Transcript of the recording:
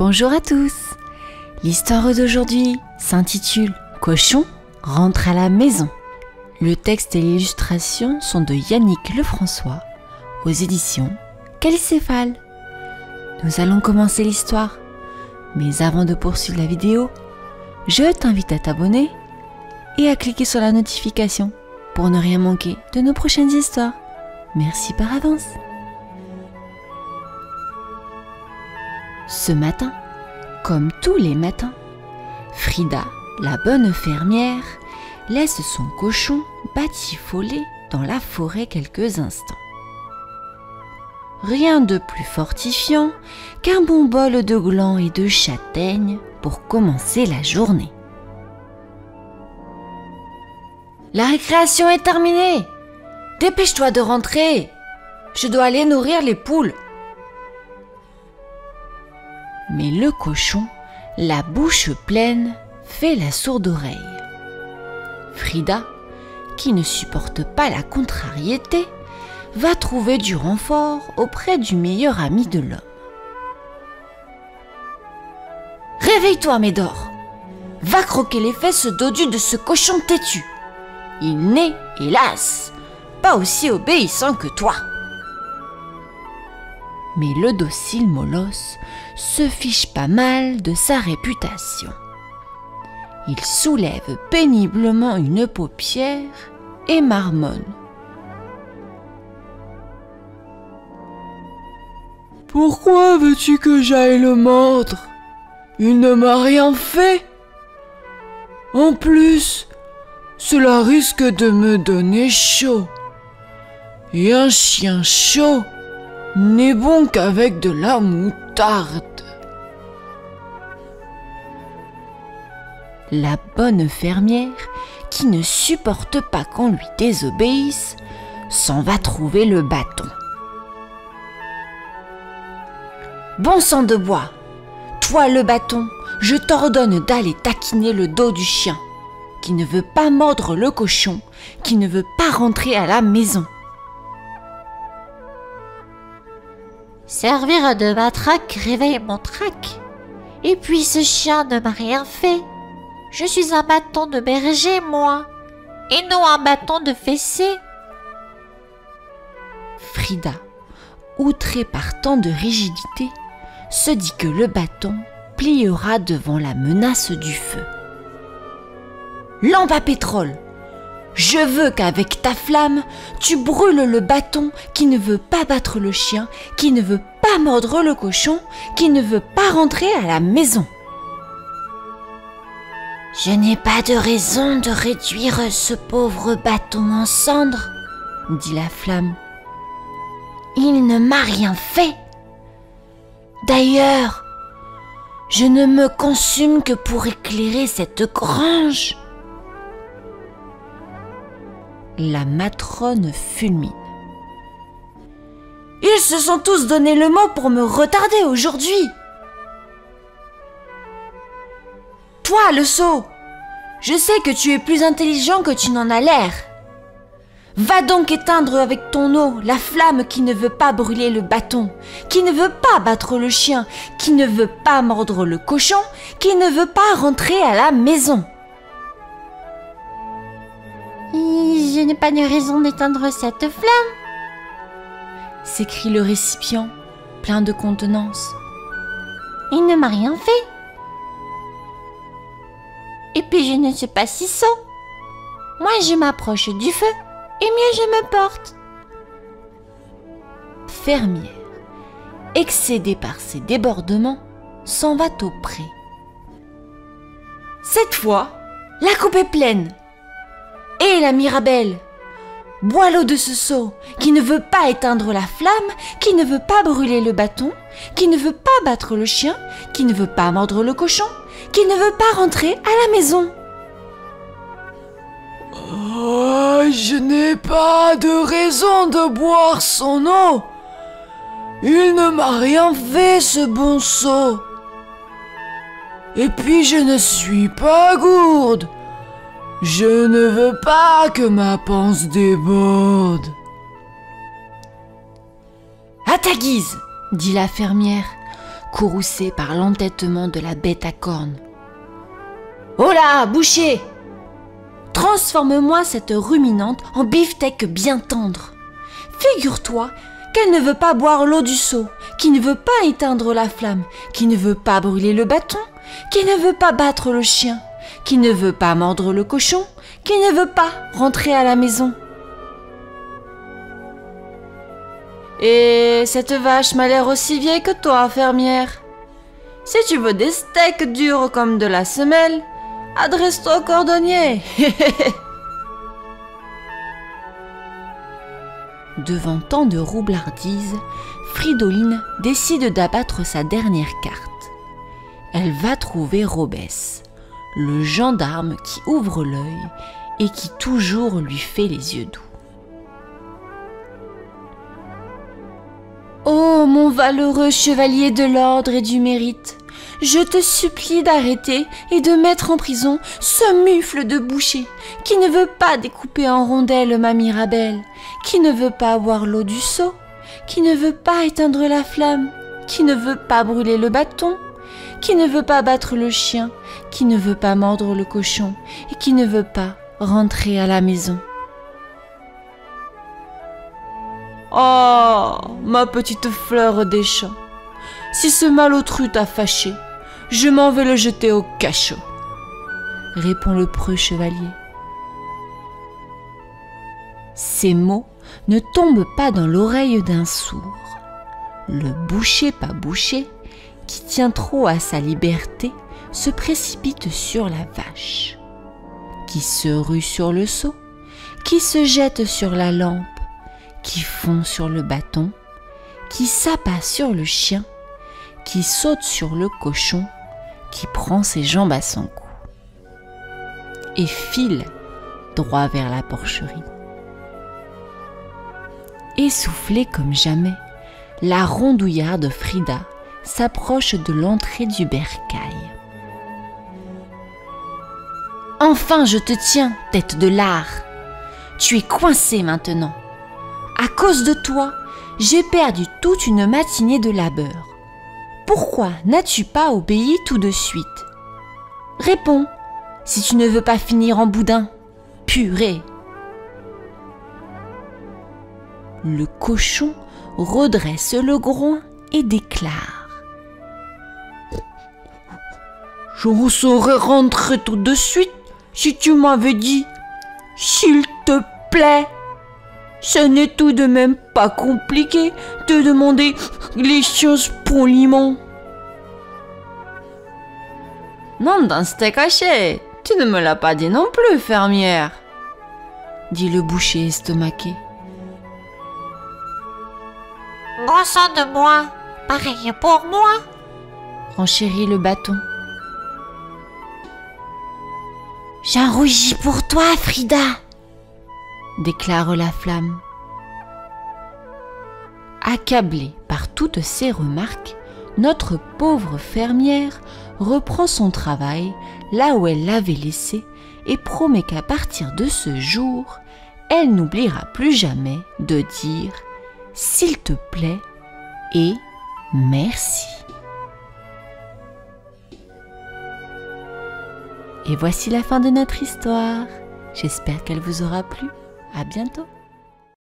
Bonjour à tous. L'histoire d'aujourd'hui s'intitule « Cochon rentre à la maison ». Le texte et l'illustration sont de Yannick Lefrançois aux éditions Calicéphale. Nous allons commencer l'histoire, mais avant de poursuivre la vidéo, je t'invite à t'abonner et à cliquer sur la notification pour ne rien manquer de nos prochaines histoires. Merci par avance. Ce matin, comme tous les matins, Frida, la bonne fermière, laisse son cochon batifoler dans la forêt quelques instants. Rien de plus fortifiant qu'un bon bol de glands et de châtaignes pour commencer la journée. La récréation est terminée. Dépêche-toi de rentrer. Je dois aller nourrir les poules. Mais le cochon, la bouche pleine, fait la sourde oreille. Frida, qui ne supporte pas la contrariété, va trouver du renfort auprès du meilleur ami de l'homme. Réveille-toi, Médor. Va croquer les fesses dodues de ce cochon têtu. Il n'est, hélas, pas aussi obéissant que toi. Mais le docile molosse se fiche pas mal de sa réputation. Il soulève péniblement une paupière et marmonne. Pourquoi veux-tu que j'aille le mordre? Il ne m'a rien fait. En plus, cela risque de me donner chaud. Et un chien chaud n'est bon qu'avec de la moutarde. La bonne fermière, qui ne supporte pas qu'on lui désobéisse, s'en va trouver le bâton. Bon sang de bois, toi le bâton, je t'ordonne d'aller taquiner le dos du chien, qui ne veut pas mordre le cochon, qui ne veut pas rentrer à la maison. Servir de matraque réveille mon trac. Et puis ce chien ne m'a rien fait. Je suis un bâton de berger, moi, et non un bâton de fessée. Frida, outrée par tant de rigidité, se dit que le bâton pliera devant la menace du feu. Lampe à pétrole, je veux qu'avec ta flamme, tu brûles le bâton qui ne veut pas battre le chien, qui ne veut pas mordre le cochon, qui ne veut pas rentrer à la maison. Je n'ai pas de raison de réduire ce pauvre bâton en cendres, dit la flamme. Il ne m'a rien fait. D'ailleurs, je ne me consume que pour éclairer cette grange. La matrone fulmine. Ils se sont tous donné le mot pour me retarder aujourd'hui. Toi, le sot, je sais que tu es plus intelligent que tu n'en as l'air. Va donc éteindre avec ton eau la flamme qui ne veut pas brûler le bâton, qui ne veut pas battre le chien, qui ne veut pas mordre le cochon, qui ne veut pas rentrer à la maison. Je n'ai pas de raison d'éteindre cette flamme, s'écrie le récipient, plein de contenance. Il ne m'a rien fait. Et puis je ne suis pas si sot. Moi je m'approche du feu, et mieux je me porte. Fermière, excédée par ses débordements, s'en va au pré. Cette fois, la coupe est pleine. Et la Mirabelle, bois l'eau de ce seau qui ne veut pas éteindre la flamme, qui ne veut pas brûler le bâton, qui ne veut pas battre le chien, qui ne veut pas mordre le cochon, qui ne veut pas rentrer à la maison. Oh, je n'ai pas de raison de boire son eau. Il ne m'a rien fait, ce bon sot. Et puis je ne suis pas gourde. Je ne veux pas que ma panse déborde. À ta guise, dit la fermière, courroucée par l'entêtement de la bête à cornes. « Oh là, boucher! Transforme-moi cette ruminante en beefsteak bien tendre. Figure-toi qu'elle ne veut pas boire l'eau du seau, qui ne veut pas éteindre la flamme, qui ne veut pas brûler le bâton, qui ne veut pas battre le chien, qui ne veut pas mordre le cochon, qui ne veut pas rentrer à la maison. Et cette vache m'a l'air aussi vieille que toi, fermière. Si tu veux des steaks durs comme de la semelle, adresse-toi au cordonnier. » Devant tant de roublardise, Fridoline décide d'abattre sa dernière carte. Elle va trouver Robès, le gendarme qui ouvre l'œil et qui toujours lui fait les yeux doux. « Oh, mon valeureux chevalier de l'ordre et du mérite, je te supplie d'arrêter et de mettre en prison ce mufle de boucher qui ne veut pas découper en rondelles ma Mirabelle, qui ne veut pas boire l'eau du seau, qui ne veut pas éteindre la flamme, qui ne veut pas brûler le bâton, qui ne veut pas battre le chien, qui ne veut pas mordre le cochon et qui ne veut pas rentrer à la maison. » Oh, ma petite fleur des champs, si ce malotru t'a fâché, je m'en vais le jeter au cachot, répond le preux chevalier. Ces mots ne tombent pas dans l'oreille d'un sourd. Le boucher pas bouché, qui tient trop à sa liberté, se précipite sur la vache, qui se rue sur le seau, qui se jette sur la lampe, qui fond sur le bâton, qui s'abat sur le chien, qui saute sur le cochon, qui prend ses jambes à son cou et file droit vers la porcherie. Essoufflée comme jamais, la rondouillarde Frida s'approche de l'entrée du bercail. « Enfin, je te tiens, tête de lard. Tu es coincée maintenant. À cause de toi, j'ai perdu toute une matinée de labeur. Pourquoi n'as-tu pas obéi tout de suite? Réponds, si tu ne veux pas finir en boudin. Purée !» Le cochon redresse le groin et déclare: « Je saurais rentrer tout de suite si tu m'avais dit « S'il te plaît ». Ce n'est tout de même pas compliqué de demander les choses poliment. Non, dans c'était caché. Tu ne me l'as pas dit non plus, fermière, dit le boucher estomaqué. Bon sang de moi, pareil pour moi, renchérit le bâton. J'en rougis pour toi, Frida, déclare la flamme. Accablée par toutes ces remarques, notre pauvre fermière reprend son travail là où elle l'avait laissé et promet qu'à partir de ce jour, elle n'oubliera plus jamais de dire « s'il te plaît » et « merci ». Et voici la fin de notre histoire. J'espère qu'elle vous aura plu. À bientôt.